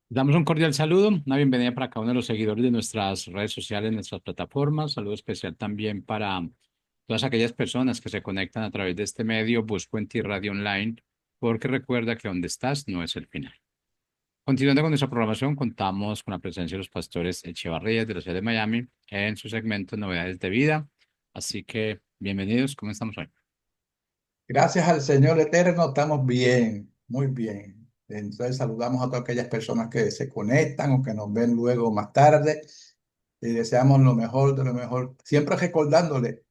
Damos un cordial saludo, una bienvenida para cada uno de los seguidores de nuestras redes sociales, nuestras plataformas. Saludo especial también para todas aquellas personas que se conectan a través de este medio, Busco en Ti Radio Online, porque recuerda que donde estás no es el final. Continuando con nuestra programación, contamos con la presencia de los pastores Echevarría de la ciudad de Miami en su segmento Novedades de Vida. Así que bienvenidos, ¿cómo estamos hoy? Gracias al Señor Eterno, estamos bien, muy bien. Entonces saludamos a todas aquellas personas que se conectan o que nos ven luego más tarde y deseamos lo mejor de lo mejor, siempre recordándole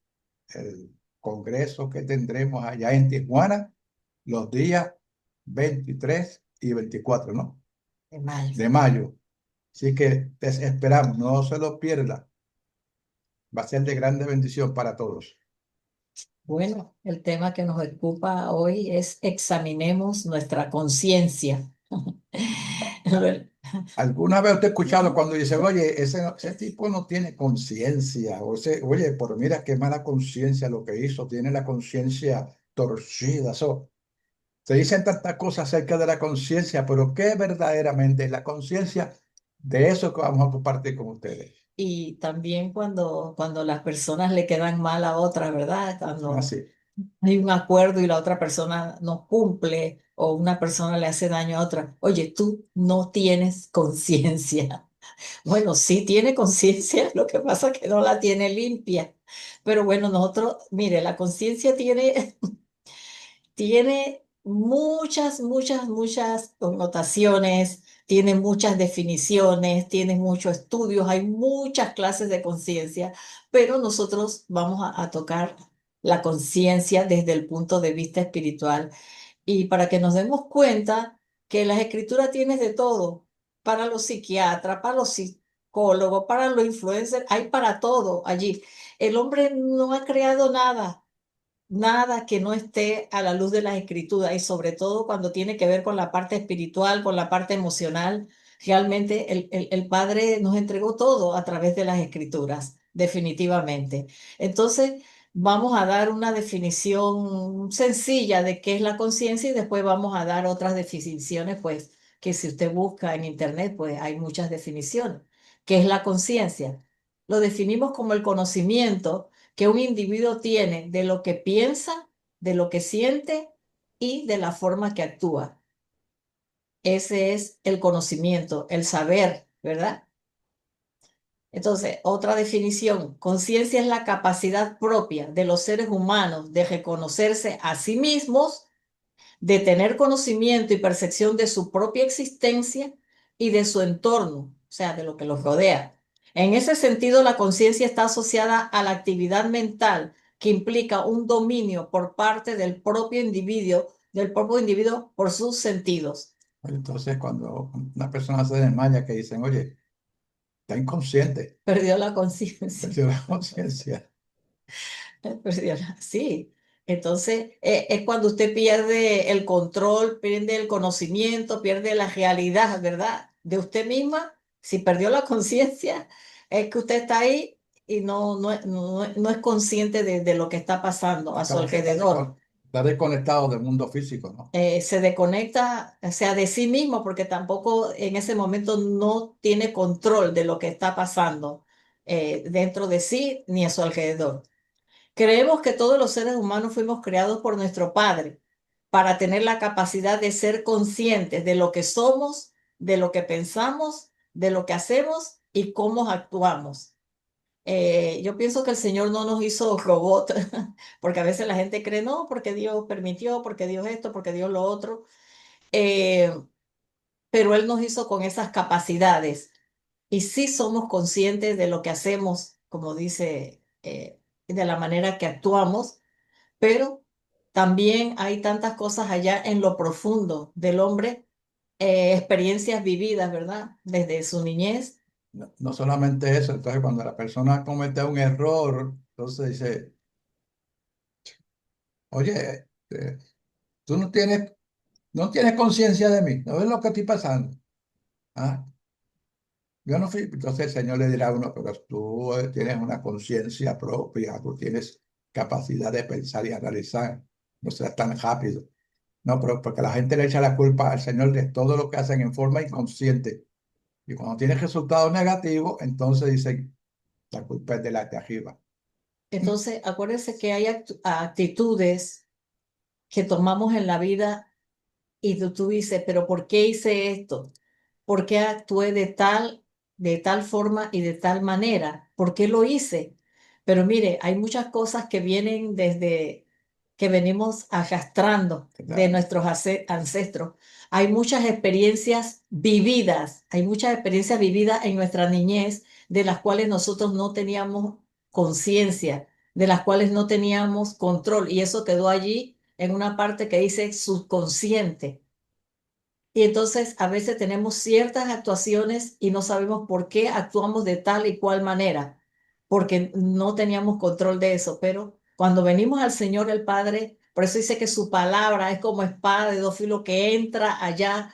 el congreso que tendremos allá en Tijuana los días 23 y 24, ¿no? De mayo. De mayo. Así que te esperamos, no se lo pierda. Va a ser de grande bendición para todos. Bueno, el tema que nos ocupa hoy es examinemos nuestra conciencia. ¿Alguna vez usted ha escuchado cuando dice, oye, ese tipo no tiene conciencia? O ese, oye, pero mira qué mala conciencia lo que hizo, tiene la conciencia torcida. Se dicen tantas cosas acerca de la conciencia, pero ¿qué verdaderamente es la conciencia de eso que vamos a compartir con ustedes? Y también cuando las personas le quedan mal a otras, ¿verdad? Cuando Así. hay un acuerdo y la otra persona no cumple o una persona le hace daño a otra. Oye, tú no tienes conciencia. Bueno, sí tiene conciencia, lo que pasa es que no la tiene limpia. Pero bueno, nosotros, mire, la conciencia tiene muchas connotaciones, tiene muchas definiciones, tiene muchos estudios, hay muchas clases de conciencia, pero nosotros vamos a tocar la conciencia desde el punto de vista espiritual y para que nos demos cuenta que las escrituras tienen de todo, para los psiquiatras, para los psicólogos, para los influencers, hay para todo allí. El hombre no ha creado nada que no esté a la luz de las escrituras y sobre todo cuando tiene que ver con la parte espiritual, con la parte emocional. Realmente el Padre nos entregó todo a través de las escrituras, definitivamente. Entonces, vamos a dar una definición sencilla de qué es la conciencia y después vamos a dar otras definiciones, pues, que si usted busca en internet, pues hay muchas definiciones. ¿Qué es la conciencia? Lo definimos como el conocimiento que un individuo tiene de lo que piensa, de lo que siente y de la forma que actúa. Ese es el conocimiento, el saber, ¿verdad? Entonces, otra definición, conciencia es la capacidad propia de los seres humanos de reconocerse a sí mismos, de tener conocimiento y percepción de su propia existencia y de su entorno, o sea, de lo que los rodea. En ese sentido, la conciencia está asociada a la actividad mental que implica un dominio por parte del propio individuo por sus sentidos. Entonces, cuando una persona se desmaya, que dicen, oye, está inconsciente, Perdió la conciencia. perdió la conciencia. Sí. Entonces, es cuando usted pierde el control, pierde el conocimiento, pierde la realidad, ¿verdad? De usted misma. Si perdió la conciencia, es que usted está ahí y no es consciente de lo que está pasando a su Como que alrededor. está desconectado del mundo físico, ¿no? Se desconecta, o sea, de sí mismo, porque tampoco en ese momento no tiene control de lo que está pasando dentro de sí ni a su alrededor. Creemos que todos los seres humanos fuimos creados por nuestro Padre para tener la capacidad de ser conscientes de lo que somos, de lo que pensamos, de lo que hacemos y cómo actuamos. Yo pienso que el Señor no nos hizo robot, porque a veces la gente cree, no, porque Dios permitió, porque Dios esto, porque Dios lo otro. Eh, pero Él nos hizo con esas capacidades y sí somos conscientes de lo que hacemos, como dice, de la manera que actuamos, pero también hay tantas cosas allá en lo profundo del hombre, experiencias vividas, ¿verdad? Desde su niñez. No, no solamente eso, entonces cuando la persona comete un error, entonces dice, oye, tú no tienes conciencia de mí, ¿no ves lo que estoy pasando? Ah, yo no fui, entonces el Señor le dirá a uno, pero tú tienes una conciencia propia, tú tienes capacidad de pensar y analizar, no seas tan rápido. No, pero porque la gente le echa la culpa al Señor de todo lo que hacen en forma inconsciente. Y cuando tiene resultados negativos, entonces dicen, la culpa es de la de arriba. Entonces, acuérdense que hay actitudes que tomamos en la vida y tú dices, pero ¿por qué hice esto? ¿Por qué actué de tal forma y de tal manera? ¿Por qué lo hice? Pero mire, hay muchas cosas que vienen desde que venimos arrastrando de Claro. nuestros ancestros. Hay muchas experiencias vividas en nuestra niñez de las cuales nosotros no teníamos conciencia, de las cuales no teníamos control y eso quedó allí en una parte que dice subconsciente. Y entonces a veces tenemos ciertas actuaciones y no sabemos por qué actuamos de tal y cual manera, porque no teníamos control de eso. Pero cuando venimos al Señor el Padre, por eso dice que su palabra es como espada de dos filos que entra allá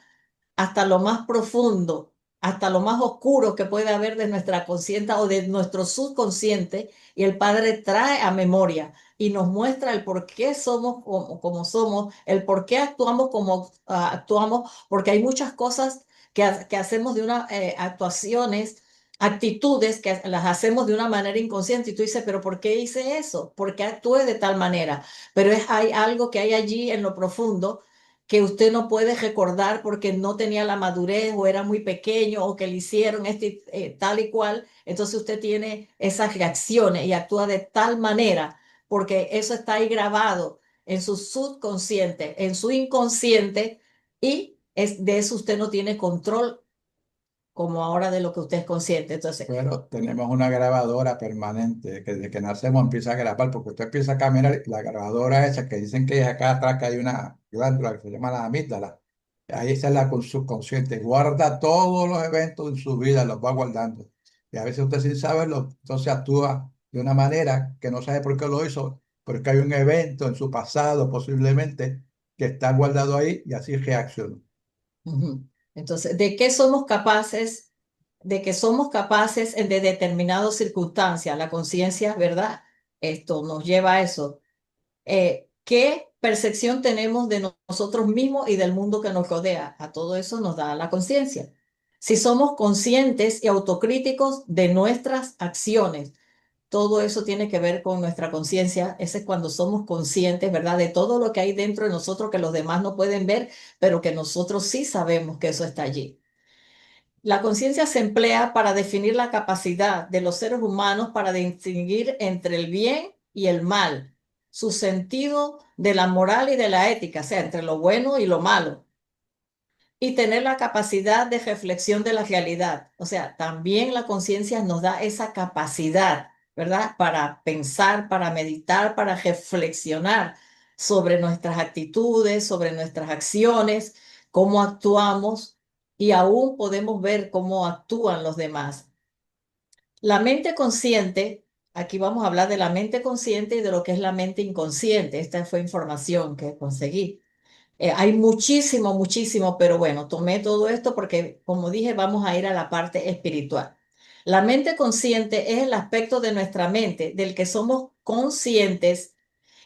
hasta lo más profundo, hasta lo más oscuro que puede haber de nuestra conciencia o de nuestro subconsciente, y el Padre trae a memoria y nos muestra el por qué somos como somos, el por qué actuamos como actuamos, porque hay muchas cosas que hacemos de una actuaciones, actitudes que las hacemos de una manera inconsciente y tú dices, pero ¿por qué hice eso? ¿Por qué actué de tal manera? Pero hay algo que hay allí en lo profundo que usted no puede recordar porque no tenía la madurez o era muy pequeño o que le hicieron tal y cual, entonces usted tiene esas reacciones y actúa de tal manera porque eso está ahí grabado en su subconsciente, en su inconsciente y de eso usted no tiene control como ahora de lo que usted es consciente. Entonces, Pero tenemos una grabadora permanente que desde que nacemos empieza a grabar, porque usted empieza a caminar, y la grabadora esa que dicen que acá atrás que hay una glándula que se llama la amígdala, ahí está la subconsciente, guarda todos los eventos en su vida, los va guardando. Y a veces usted sin saberlo, entonces actúa de una manera que no sabe por qué lo hizo, porque hay un evento en su pasado posiblemente que está guardado ahí y así reacciona. ujú. Entonces, ¿de qué somos capaces? De que somos capaces en de determinadas circunstancias. La conciencia, ¿verdad? Esto nos lleva a eso. ¿Qué percepción tenemos de nosotros mismos y del mundo que nos rodea? A todo eso nos da la conciencia. Si somos conscientes y autocríticos de nuestras acciones, todo eso tiene que ver con nuestra conciencia. Ese es cuando somos conscientes, ¿verdad? De todo lo que hay dentro de nosotros que los demás no pueden ver, pero que nosotros sí sabemos que eso está allí. La conciencia se emplea para definir la capacidad de los seres humanos para distinguir entre el bien y el mal, su sentido de la moral y de la ética, o sea, entre lo bueno y lo malo, y tener la capacidad de reflexión de la realidad. O sea, también la conciencia nos da esa capacidad, ¿verdad? Para pensar, para meditar, para reflexionar sobre nuestras actitudes, sobre nuestras acciones, cómo actuamos y aún podemos ver cómo actúan los demás. La mente consciente, aquí vamos a hablar de la mente consciente y de lo que es la mente inconsciente. Esta fue información que conseguí. Hay muchísimo, muchísimo, pero bueno, tomé todo esto porque, como dije, vamos a ir a la parte espiritual. La mente consciente es el aspecto de nuestra mente del que somos conscientes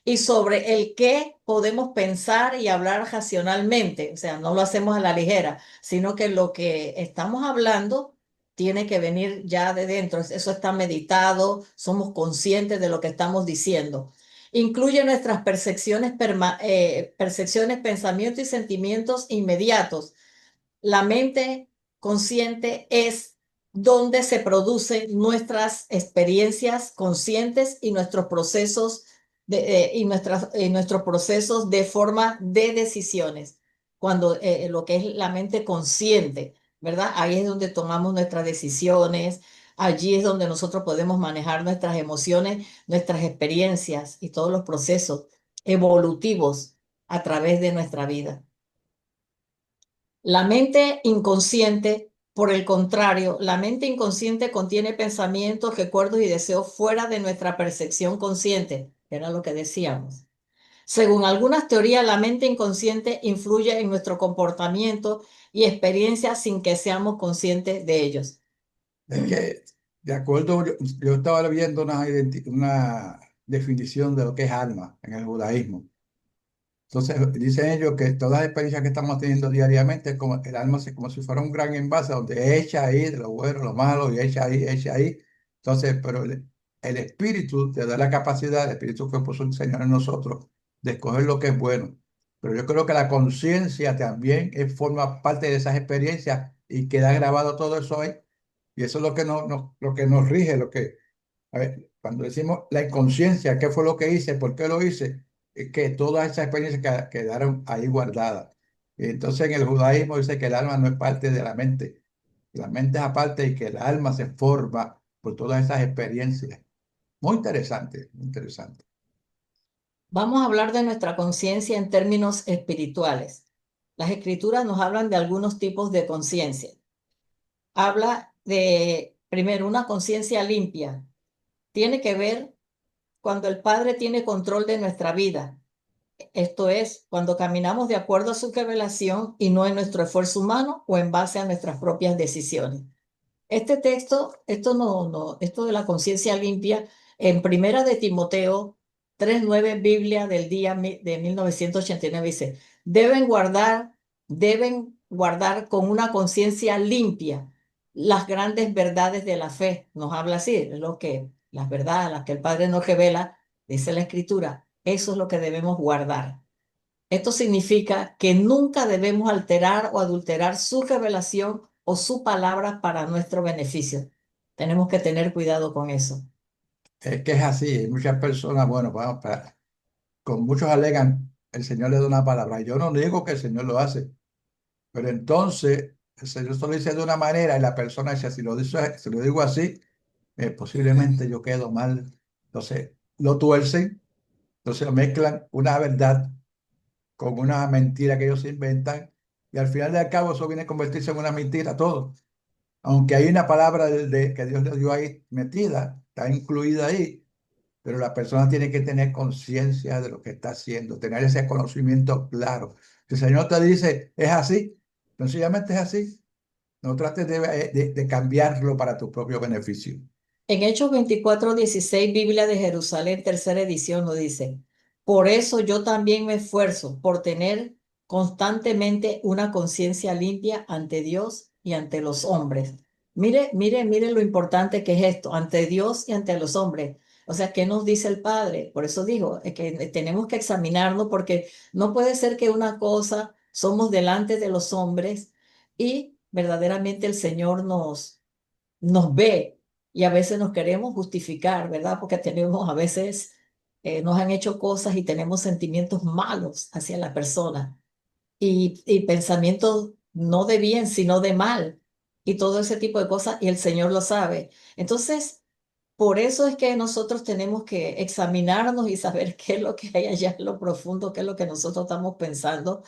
y sobre el que podemos pensar y hablar racionalmente. O sea, no lo hacemos a la ligera, sino que lo que estamos hablando tiene que venir ya de dentro. Eso está meditado, somos conscientes de lo que estamos diciendo. Incluye nuestras percepciones, pensamientos y sentimientos inmediatos. La mente consciente es donde se producen nuestras experiencias conscientes y nuestros procesos y nuestros procesos de forma de decisiones. Cuando lo que es la mente consciente, ¿verdad? Ahí es donde tomamos nuestras decisiones, allí es donde nosotros podemos manejar nuestras emociones, nuestras experiencias y todos los procesos evolutivos a través de nuestra vida. La mente inconsciente, por el contrario, la mente inconsciente contiene pensamientos, recuerdos y deseos fuera de nuestra percepción consciente, era lo que decíamos. Según algunas teorías, la mente inconsciente influye en nuestro comportamiento y experiencias sin que seamos conscientes de ellos. Es que, de acuerdo, yo estaba viendo una definición de lo que es alma en el judaísmo. Entonces, dicen ellos que todas las experiencias que estamos teniendo diariamente, es como el alma, como si fuera un gran envase donde echa ahí de lo bueno, lo malo, y echa ahí, echa ahí. Entonces, pero el espíritu te da la capacidad, el espíritu que puso el Señor en nosotros, de escoger lo que es bueno. Pero yo creo que la conciencia también forma parte de esas experiencias y queda grabado todo eso ahí. Y eso es lo que lo que nos rige, a ver, cuando decimos la inconsciencia, ¿qué fue lo que hice? ¿Por qué lo hice? Es que todas esas experiencias quedaron ahí guardadas. Entonces en el judaísmo dice que el alma no es parte de la mente. La mente es aparte y que el alma se forma por todas esas experiencias. Muy interesante, muy interesante. Vamos a hablar de nuestra conciencia en términos espirituales. Las escrituras nos hablan de algunos tipos de conciencia. Habla de, primero, una conciencia limpia. Tiene que ver cuando el Padre tiene control de nuestra vida. Esto es, cuando caminamos de acuerdo a su revelación y no en nuestro esfuerzo humano o en base a nuestras propias decisiones. Este texto, esto de la conciencia limpia, en Primera de Timoteo 3:9, Biblia del día de 1989, dice, deben guardar con una conciencia limpia las grandes verdades de la fe. Nos habla así, es lo que, las verdades, las que el Padre nos revela, dice la Escritura, eso es lo que debemos guardar. Esto significa que nunca debemos alterar o adulterar su revelación o su palabra para nuestro beneficio. Tenemos que tener cuidado con eso. Es que es así. Hay muchas personas, bueno, vamos, con muchos alegan, el Señor le da una palabra. Yo no digo que el Señor lo hace, pero entonces el Señor solo dice de una manera y la persona dice, si lo digo así, posiblemente yo quedo mal. Entonces, lo tuercen, entonces mezclan una verdad con una mentira que ellos se inventan y al final del cabo eso viene a convertirse en una mentira todo. Aunque hay una palabra que Dios le dio ahí metida, está incluida ahí, pero la persona tiene que tener conciencia de lo que está haciendo, tener ese conocimiento claro. Si el Señor te dice, es así, sencillamente es así, no trates de cambiarlo para tu propio beneficio. En Hechos 24:16, Biblia de Jerusalén, tercera edición, nos dice, por eso yo también me esfuerzo por tener constantemente una conciencia limpia ante Dios y ante los hombres. Mire lo importante que es esto, ante Dios y ante los hombres. O sea, ¿qué nos dice el Padre? Por eso digo, es que tenemos que examinarnos porque no puede ser que una cosa somos delante de los hombres y verdaderamente el Señor nos ve y a veces nos queremos justificar, ¿verdad? Porque tenemos a veces, nos han hecho cosas y tenemos sentimientos malos hacia la persona y pensamientos no de bien, sino de mal y todo ese tipo de cosas y el Señor lo sabe. Entonces, por eso es que nosotros tenemos que examinarnos y saber qué es lo que hay allá en lo profundo, qué es lo que nosotros estamos pensando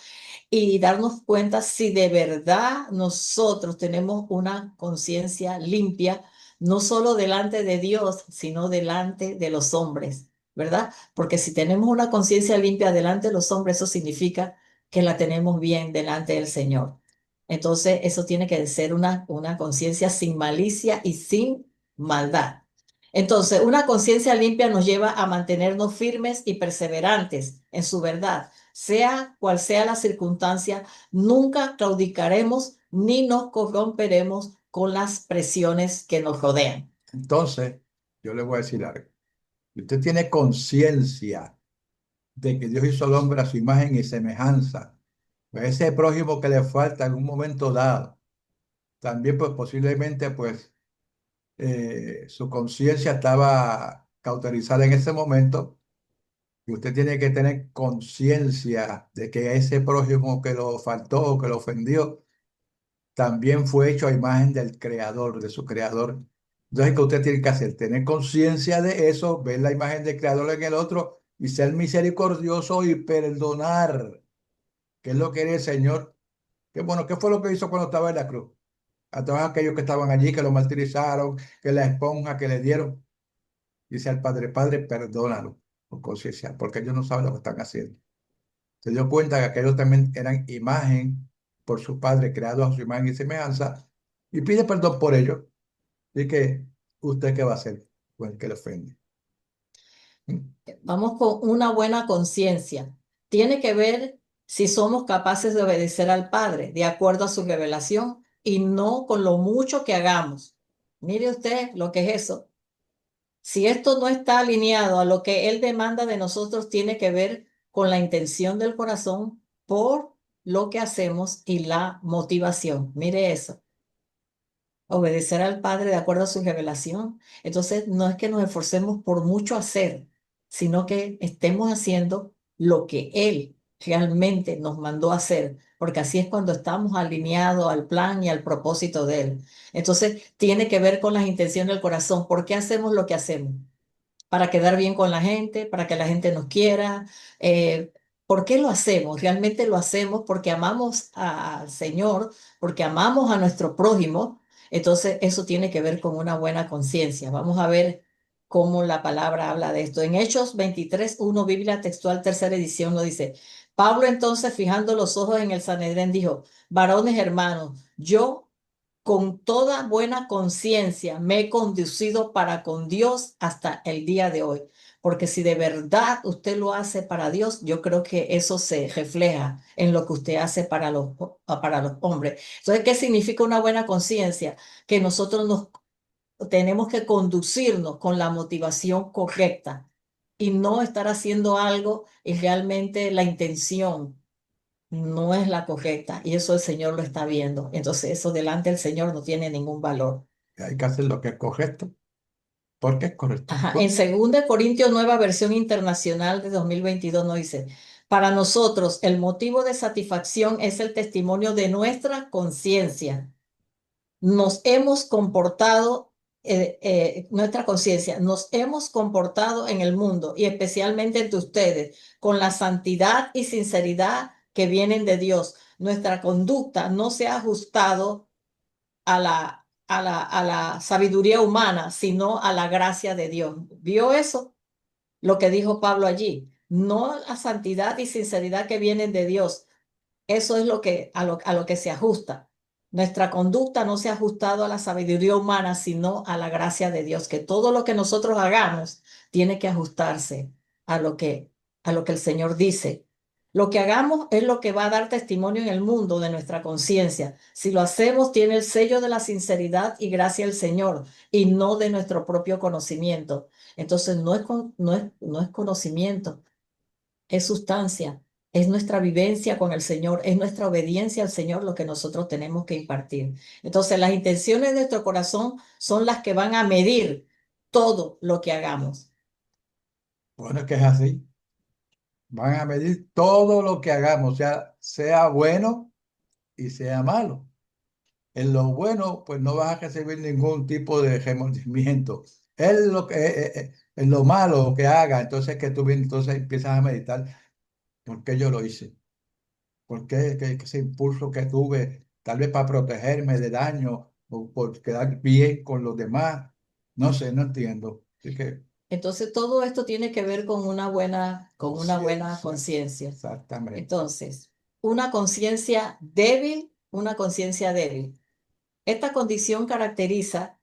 y darnos cuenta si de verdad nosotros tenemos una conciencia limpia, no solo delante de Dios, sino delante de los hombres, ¿verdad? Porque si tenemos una conciencia limpia delante de los hombres, eso significa que la tenemos bien delante del Señor. Entonces, eso tiene que ser una conciencia sin malicia y sin maldad. Entonces, una conciencia limpia nos lleva a mantenernos firmes y perseverantes en su verdad sea cual sea la circunstancia, nunca claudicaremos ni nos corromperemos con las presiones que nos rodean. Entonces, yo le voy a decir algo. Si usted tiene conciencia de que Dios hizo al hombre a su imagen y semejanza, pues ese prójimo que le falta en un momento dado, también pues posiblemente pues su conciencia estaba cauterizada en ese momento y usted tiene que tener conciencia de que ese prójimo que lo faltó o que lo ofendió también fue hecho a imagen del creador, de su creador. Entonces, ¿qué usted tiene que hacer? Tener conciencia de eso, ver la imagen del creador en el otro y ser misericordioso y perdonar, que es lo que era el Señor. Que bueno, ¿qué fue lo que hizo cuando estaba en la cruz? A todos aquellos que estaban allí, que lo martirizaron, que la esponja que le dieron. Dice al Padre, Padre, perdónalo con conciencia, porque ellos no saben lo que están haciendo. Se dio cuenta que aquellos también eran imagen por su Padre, creados a su imagen y semejanza, y pide perdón por ellos. Y que, ¿usted qué va a hacer con el que le ofende? ¿Mm? Vamos con una buena conciencia. tiene que ver si somos capaces de obedecer al Padre de acuerdo a su revelación y no con lo mucho que hagamos. Mire usted lo que es eso. Si esto no está alineado a lo que Él demanda de nosotros, tiene que ver con la intención del corazón por lo que hacemos y la motivación. Mire eso, obedecer al Padre de acuerdo a su revelación. Entonces, no es que nos esforcemos por mucho hacer, sino que estemos haciendo lo que Él realmente nos mandó a hacer, porque así es cuando estamos alineados al plan y al propósito de Él. Entonces, tiene que ver con las intenciones del corazón. ¿Por qué hacemos lo que hacemos? Para quedar bien con la gente, para que la gente nos quiera. Eh, ¿Por qué lo hacemos? Realmente lo hacemos porque amamos al Señor, porque amamos a nuestro prójimo. Entonces, eso tiene que ver con una buena conciencia. Vamos a ver cómo la palabra habla de esto. En Hechos 23:1, Biblia textual, tercera edición, lo dice. Pablo entonces, fijando los ojos en el Sanedrín, dijo, varones hermanos, yo con toda buena conciencia me he conducido para con Dios hasta el día de hoy. Porque si de verdad usted lo hace para Dios, yo creo que eso se refleja en lo que usted hace para los hombres. Entonces, ¿qué significa una buena conciencia? Que nosotros nos tenemos que conducirnos con la motivación correcta y no estar haciendo algo y realmente la intención no es la correcta y eso el Señor lo está viendo. Entonces eso delante del Señor no tiene ningún valor. Hay que hacer lo que es correcto, porque es correcto. Ajá. En 2 Corintios, nueva versión internacional de 2022 nos dice, para nosotros el motivo de satisfacción es el testimonio de nuestra conciencia. Nos hemos comportado, nuestra conciencia, nos hemos comportado en el mundo y especialmente entre ustedes con la santidad y sinceridad que vienen de Dios. Nuestra conducta no se ha ajustado a la sabiduría humana, sino a la gracia de Dios. ¿Vio eso? Lo que dijo Pablo allí. No la santidad y sinceridad que vienen de Dios, eso es a lo que se ajusta. Nuestra conducta no se ha ajustado a la sabiduría humana, sino a la gracia de Dios, que todo lo que nosotros hagamos tiene que ajustarse a lo que, a lo que el Señor dice. Lo que hagamos es lo que va a dar testimonio en el mundo de nuestra conciencia. Si lo hacemos, tiene el sello de la sinceridad y gracia del Señor y no de nuestro propio conocimiento. Entonces, no es conocimiento, es sustancia, es nuestra vivencia con el Señor, es nuestra obediencia al Señor lo que nosotros tenemos que impartir. Entonces, las intenciones de nuestro corazón son las que van a medir todo lo que hagamos. Bueno, es que es así. Van a medir todo lo que hagamos, sea bueno y sea malo. En lo bueno, pues no vas a recibir ningún tipo de remordimiento. En lo malo que haga, entonces que tú vienes, entonces empiezas a meditar, ¿por qué yo lo hice? ¿Por qué que ese impulso que tuve, tal vez para protegerme de daño o por quedar bien con los demás? No sé, no entiendo. Así que Entonces, todo esto tiene que ver con una buena conciencia, conciencia. exactamente. Entonces, una conciencia débil. Esta condición caracteriza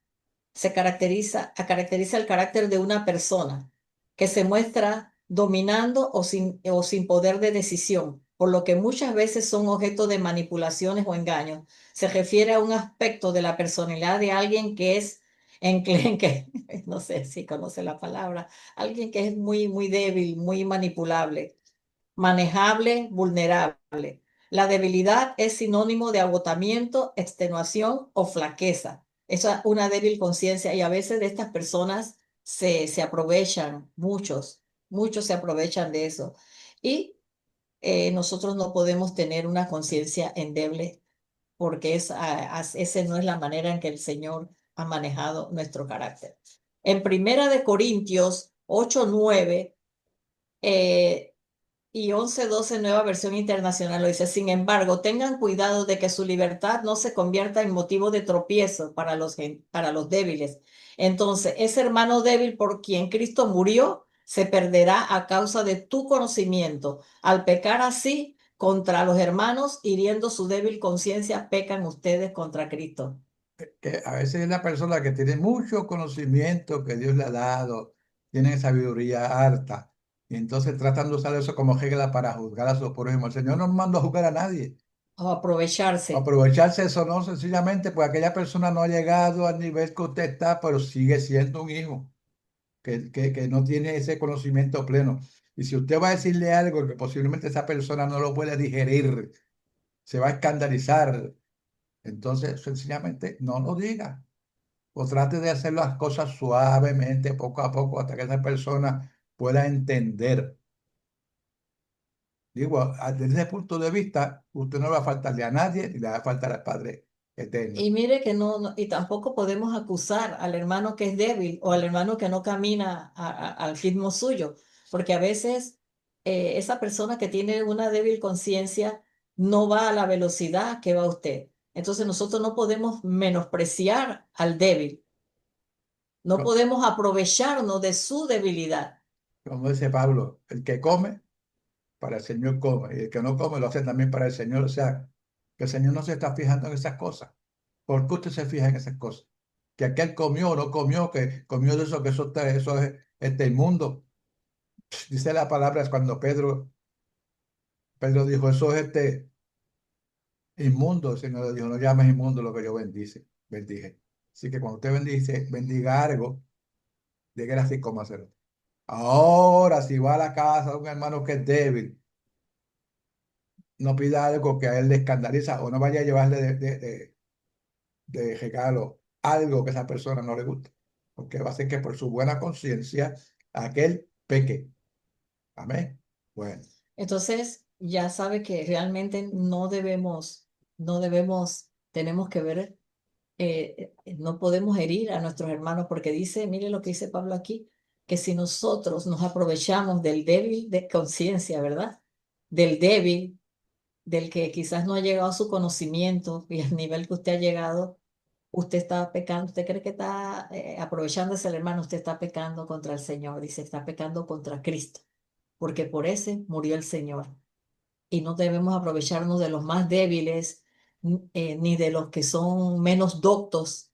el carácter de una persona que se muestra dominando o sin poder de decisión, por lo que muchas veces son objeto de manipulaciones o engaños. Se refiere a un aspecto de la personalidad de alguien que es enclenque, no sé si conoce la palabra, alguien que es muy, muy débil, muy manipulable, manejable, vulnerable. La debilidad es sinónimo de agotamiento, extenuación o flaqueza. Esa es una débil conciencia y a veces de estas personas se aprovechan, muchos se aprovechan de eso. Y nosotros no podemos tener una conciencia endeble porque ese no es la manera en que el Señor ha manejado nuestro carácter. En Primera de Corintios 8:9, y 11:12 nueva versión internacional lo dice, sin embargo, tengan cuidado de que su libertad no se convierta en motivo de tropiezo para los débiles. Entonces, ese hermano débil por quien Cristo murió se perderá a causa de tu conocimiento. Al pecar así contra los hermanos, hiriendo su débil conciencia, pecan ustedes contra Cristo. Que a veces es la persona que tiene mucho conocimiento que Dios le ha dado, tiene sabiduría harta, Y entonces tratan de usar eso como regla para juzgar a su prójimo. El Señor no manda a juzgar a nadie. O aprovecharse. Aprovecharse de eso no, sencillamente, pues aquella persona no ha llegado al nivel que usted está, pero sigue siendo un hijo, que no tiene ese conocimiento pleno. Y si usted va a decirle algo que posiblemente esa persona no lo puede digerir, se va a escandalizar, entonces sencillamente no lo diga. O trate de hacer las cosas suavemente, poco a poco, hasta que esa persona pueda entender. Digo, desde ese punto de vista, usted no va a faltarle a nadie ni le va a faltar al Padre eterno. Y mire que y tampoco podemos acusar al hermano que es débil o al hermano que no camina al ritmo suyo, porque a veces esa persona que tiene una débil conciencia no va a la velocidad que va usted. Entonces nosotros no podemos menospreciar al débil, no Co- podemos aprovecharnos de su debilidad. Como dice Pablo, el que come, para el Señor come, y el que no come lo hace también para el Señor. O sea, que el Señor no se está fijando en esas cosas. ¿Por qué usted se fija en esas cosas? Que aquel comió o no comió, que comió de eso, que eso es inmundo. Dice la palabra es cuando Pedro dijo, eso es inmundo. El Señor le dijo, no llames inmundo lo que yo bendije. Así que cuando usted bendice, bendiga algo, dígale así como hacerlo. Ahora, si va a la casa de un hermano que es débil, no pida algo que a él le escandaliza o no vaya a llevarle de regalo algo que a esa persona no le guste, porque va a ser que por su buena conciencia aquel peque. Amén. Bueno, Entonces ya sabe que realmente no debemos, tenemos que ver no podemos herir a nuestros hermanos porque dice, mire lo que dice Pablo aquí, que si nosotros nos aprovechamos del débil de conciencia, ¿verdad? Del débil, del que quizás no ha llegado a su conocimiento y al nivel que usted ha llegado, usted está pecando, usted cree que está aprovechándose el hermano, usted está pecando contra el Señor, dice, está pecando contra Cristo, porque por ese murió el Señor y no debemos aprovecharnos de los más débiles, ni de los que son menos doctos,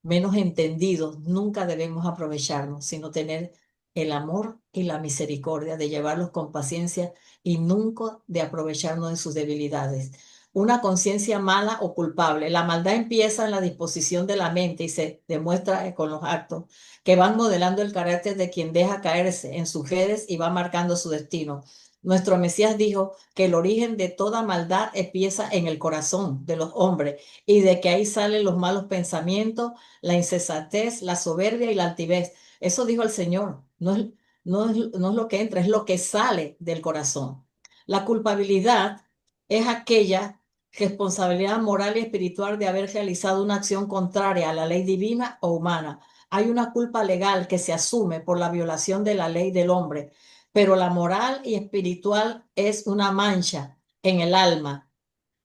menos entendidos. Nunca debemos aprovecharnos, sino tener el amor y la misericordia de llevarlos con paciencia y nunca de aprovecharnos de sus debilidades. Una conciencia mala o culpable. La maldad empieza en la disposición de la mente y se demuestra con los actos que van modelando el carácter de quien deja caerse en sus redes y va marcando su destino. Nuestro Mesías dijo que el origen de toda maldad empieza en el corazón de los hombres y de que ahí salen los malos pensamientos, la insensatez, la soberbia y la altivez. Eso dijo el Señor. No es lo que entra, es lo que sale del corazón. La culpabilidad es aquella responsabilidad moral y espiritual de haber realizado una acción contraria a la ley divina o humana. Hay una culpa legal que se asume por la violación de la ley del hombre, pero la moral y espiritual es una mancha en el alma.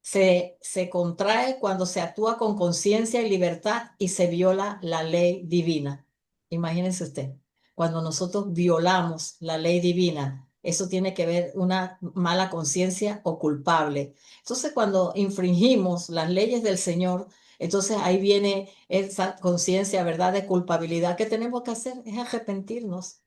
Se contrae cuando se actúa con conciencia y libertad y se viola la ley divina. Imagínense usted, cuando nosotros violamos la ley divina, eso tiene que ver una mala conciencia o culpable. Entonces, cuando infringimos las leyes del Señor, entonces ahí viene esa conciencia, ¿verdad?, de culpabilidad. ¿Qué tenemos que hacer? Es arrepentirnos.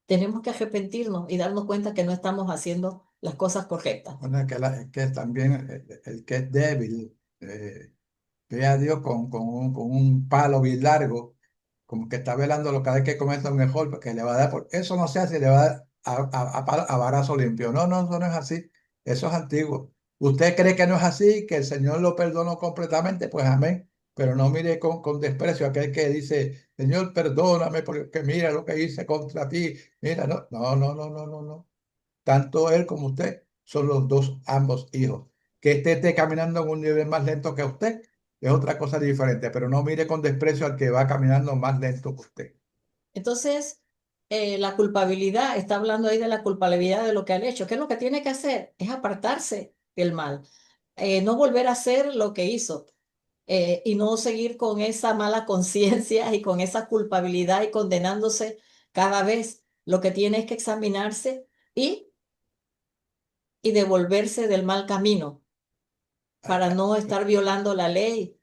Tenemos que arrepentirnos y darnos cuenta que no estamos haciendo las cosas correctas. bueno, es que también el que es débil, ve a Dios con un palo bien largo, como que está velándolo cada vez que cometa un mejor, porque le va a dar, eso no se hace, le va a dar a varazo limpio. No, no, eso no es así. Eso es antiguo. ¿Usted cree que no es así, que el Señor lo perdonó completamente? Pues amén. Pero no mire con desprecio a aquel que dice, Señor, perdóname porque mira lo que hice contra ti. Mira, no, no, no, no, no, no, no. Tanto él como usted son los dos, ambos hijos. Que este esté caminando en un nivel más lento que usted es otra cosa diferente, pero no mire con desprecio al que va caminando más lento que usted. Entonces, la culpabilidad, está hablando ahí de la culpabilidad de lo que han hecho. ¿Qué es lo que tiene que hacer? Es apartarse del mal, no volver a hacer lo que hizo y no seguir con esa mala conciencia y con esa culpabilidad y condenándose cada vez. Lo que tiene es que examinarse y, y devolverse del mal camino para no estar violando la ley.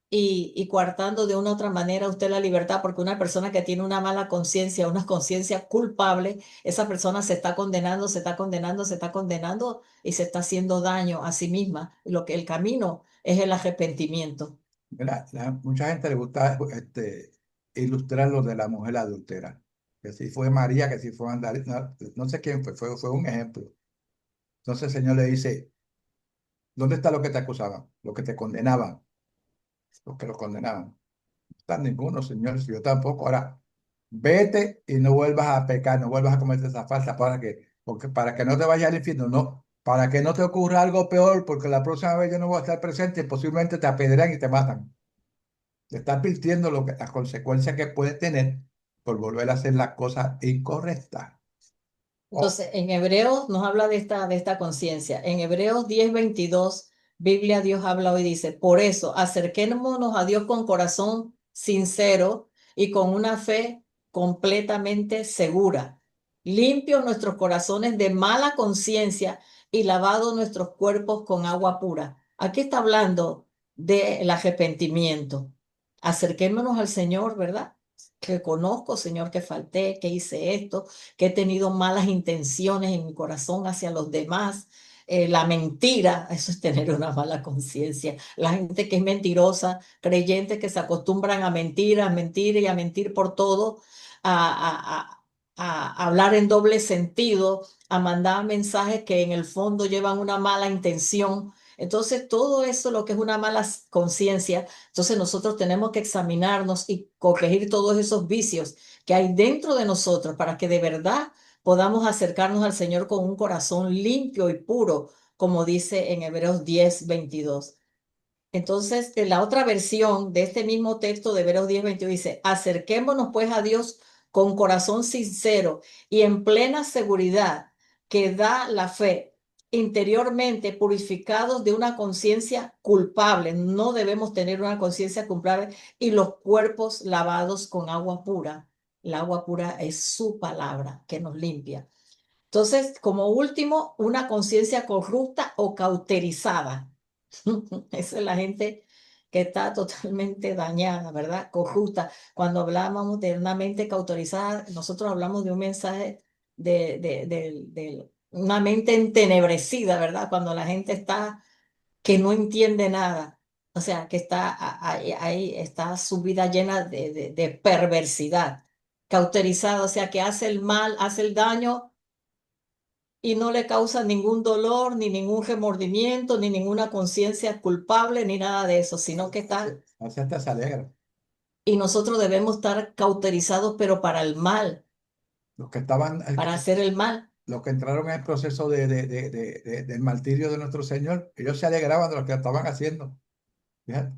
y coartando de una u otra manera usted la libertad, porque una persona que tiene una mala conciencia, una conciencia culpable, esa persona se está condenando, se está condenando, se está condenando y se está haciendo daño a sí misma. Lo que el camino es el arrepentimiento. Mira, mucha gente le gusta ilustrar lo de la mujer adúltera. Que si fue María, que si fue Magdalena, no sé quién fue un ejemplo. Entonces el Señor le dice, ¿dónde está lo que te acusaban? Lo que te condenaban, los que los condenaban. No está ninguno, Señor, si yo tampoco. Ahora, vete y no vuelvas a pecar, no vuelvas a cometer esa falta. ¿Para qué? Porque para que no te vayas al infierno, no. Para que no te ocurra algo peor, porque la próxima vez yo no voy a estar presente y posiblemente te apedrean y te matan. Te está advirtiendo las consecuencias que puede tener por volver a hacer las cosas incorrectas. Oh, Entonces, en Hebreos nos habla de esta conciencia. En Hebreos 10:22, Biblia Dios habla hoy, dice, por eso, acerquémonos a Dios con corazón sincero y con una fe completamente segura. Limpios nuestros corazones de mala conciencia y lavados nuestros cuerpos con agua pura. Aquí está hablando del arrepentimiento. Acerquémonos al Señor, ¿verdad? Que conozco, Señor, que falté, que hice esto, que he tenido malas intenciones en mi corazón hacia los demás. La mentira, eso es tener una mala conciencia. La gente que es mentirosa, creyentes que se acostumbran a mentir y a mentir por todo, a hablar en doble sentido, a mandar mensajes que en el fondo llevan una mala intención. Entonces, todo eso, lo que es una mala conciencia, entonces nosotros tenemos que examinarnos y corregir todos esos vicios que hay dentro de nosotros para que de verdad podamos acercarnos al Señor con un corazón limpio y puro, como dice en Hebreos 10:22. Entonces, en la otra versión de este mismo texto de Hebreos 10:22 dice, acerquémonos pues a Dios con corazón sincero y en plena seguridad que da la fe, interiormente purificados de una conciencia culpable. No debemos tener una conciencia culpable y los cuerpos lavados con agua pura. El agua pura es su palabra que nos limpia. Entonces, como último, una conciencia corrupta o cauterizada. Esa es la gente que está totalmente dañada, ¿verdad? Corrupta. Cuando hablábamos de una mente cauterizada, nosotros hablamos de un mensaje de una mente entenebrecida, ¿verdad? Cuando la gente está que no entiende nada. O sea, que está ahí está su vida llena de perversidad, cauterizada, o sea, que hace el mal, hace el daño y no le causa ningún dolor, ni ningún remordimiento, ni ninguna conciencia culpable, ni nada de eso, sino que está, así hasta se alegra. y nosotros debemos estar cauterizados, pero para el mal, Los que estaban, para hacer el mal. los que entraron en el proceso del martirio de nuestro Señor, ellos se alegraban de lo que estaban haciendo. Fíjate.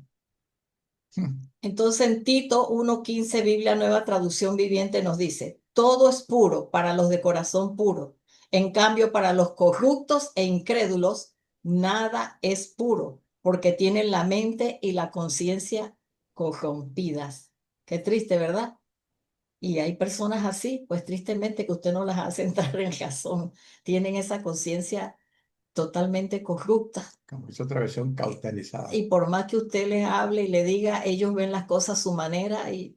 Entonces en Tito 1:15, Biblia Nueva Traducción Viviente nos dice, todo es puro para los de corazón puro. En cambio, para los corruptos e incrédulos, nada es puro, porque tienen la mente y la conciencia corrompidas. Qué triste, ¿verdad? Y hay personas así, pues tristemente que usted no las hace entrar en razón. Tienen esa conciencia totalmente corrupta. Como hizo otra versión cauterizada. Y por más que usted les hable y le diga, ellos ven las cosas a su manera y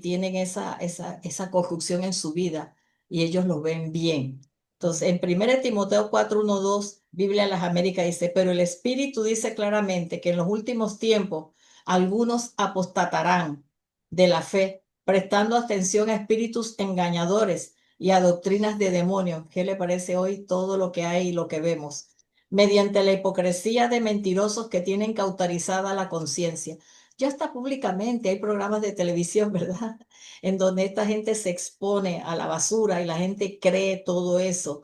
tienen esa corrupción en su vida y ellos lo ven bien. Entonces, en 1 Timoteo 4:1-2, Biblia de las Américas dice, pero el Espíritu dice claramente que en los últimos tiempos algunos apostatarán de la fe, prestando atención a espíritus engañadores y a doctrinas de demonios. ¿Qué le parece hoy todo lo que hay y lo que vemos? Mediante la hipocresía de mentirosos que tienen cauterizada la conciencia. Ya está públicamente, hay programas de televisión, ¿verdad? En donde esta gente se expone a la basura y la gente cree todo eso.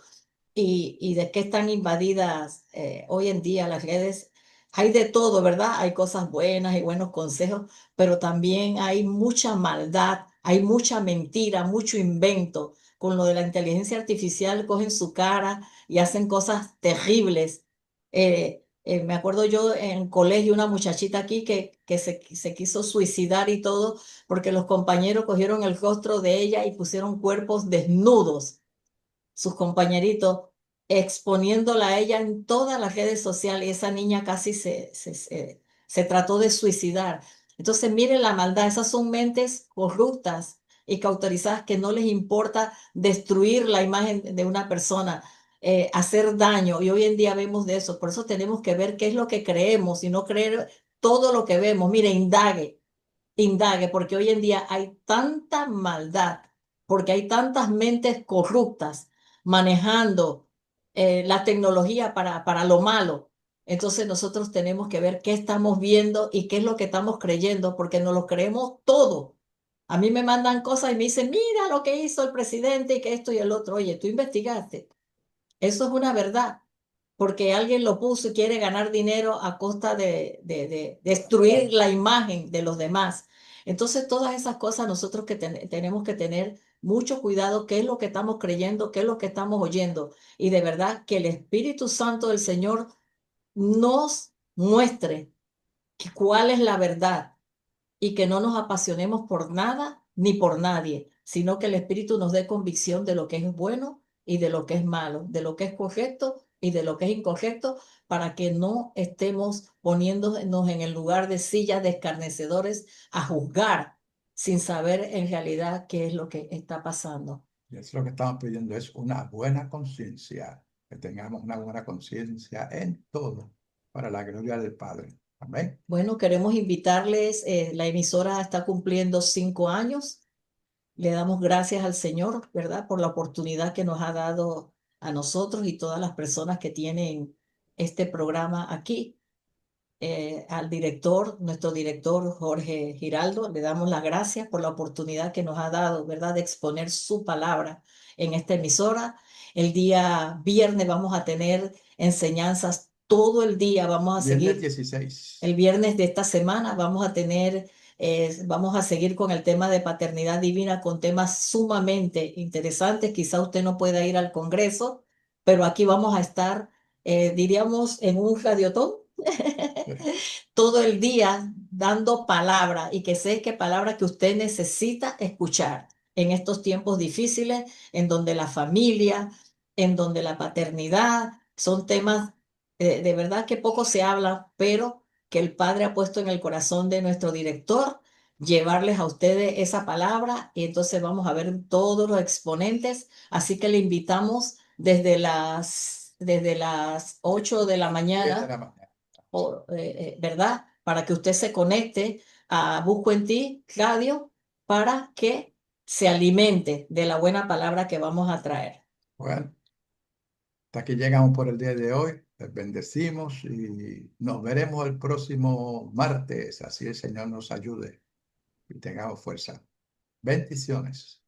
Y de qué están invadidas hoy en día las redes. Hay de todo, ¿verdad? Hay cosas buenas y buenos consejos, pero también hay mucha maldad, hay mucha mentira, mucho invento. Con lo de la inteligencia artificial, cogen su cara y hacen cosas terribles. Me acuerdo yo en colegio, una muchachita aquí que se quiso suicidar y todo, porque los compañeros cogieron el rostro de ella y pusieron cuerpos desnudos, sus compañeritos, exponiéndola a ella en todas las redes sociales. Y esa niña casi se trató de suicidar. Entonces, miren la maldad, esas son mentes corruptas y cauterizadas que no les importa destruir la imagen de una persona, hacer daño. Y hoy en día vemos de eso. Por eso tenemos que ver qué es lo que creemos y no creer todo lo que vemos. Mire, indague, porque hoy en día hay tanta maldad, porque hay tantas mentes corruptas manejando la tecnología para lo malo. Entonces nosotros tenemos que ver qué estamos viendo y qué es lo que estamos creyendo, porque no lo creemos todo. A mí me mandan cosas y me dicen, mira lo que hizo el presidente y que esto y el otro. Oye, tú investigaste. Eso es una verdad, porque alguien lo puso y quiere ganar dinero a costa de destruir la imagen de los demás. Entonces, todas esas cosas nosotros tenemos que tener mucho cuidado, qué es lo que estamos creyendo, qué es lo que estamos oyendo. Y de verdad que el Espíritu Santo del Señor nos muestre cuál es la verdad y que no nos apasionemos por nada ni por nadie, sino que el Espíritu nos dé convicción de lo que es bueno y de lo que es malo, de lo que es correcto y de lo que es incorrecto, para que no estemos poniéndonos en el lugar de sillas de escarnecedores a juzgar sin saber en realidad qué es lo que está pasando. Y eso es lo que estamos pidiendo, es una buena conciencia, que tengamos una buena conciencia en todo, para la gloria del Padre. Amén. Bueno, queremos invitarles, la emisora está cumpliendo 5 años. Le damos gracias al Señor, ¿verdad? Por la oportunidad que nos ha dado a nosotros y todas las personas que tienen este programa aquí. Al director, nuestro director Jorge Giraldo, le damos las gracias por la oportunidad que nos ha dado, ¿verdad? De exponer su palabra en esta emisora. El día viernes vamos a tener enseñanzas todo el día, vamos a Viernes seguir 16. el viernes de esta semana vamos a seguir con el tema de paternidad divina, con temas sumamente interesantes. Quizá usted no pueda ir al Congreso, pero aquí vamos a estar, diríamos, en un radiotón todo el día dando palabra, y que sé que palabra que usted necesita escuchar en estos tiempos difíciles, en donde la familia, en donde la paternidad son temas, de verdad que poco se habla, pero que el Padre ha puesto en el corazón de nuestro director llevarles a ustedes esa palabra, y entonces vamos a ver todos los exponentes, así que le invitamos desde las 8 de la 10 de mañana la mañana. ¿verdad? Para que usted se conecte a Busco en Ti Radio, para que se alimente de la buena palabra que vamos a traer. Bueno, hasta aquí llegamos por el día de hoy. Les bendecimos y nos veremos el próximo martes. Así el Señor nos ayude y tengamos fuerza. Bendiciones.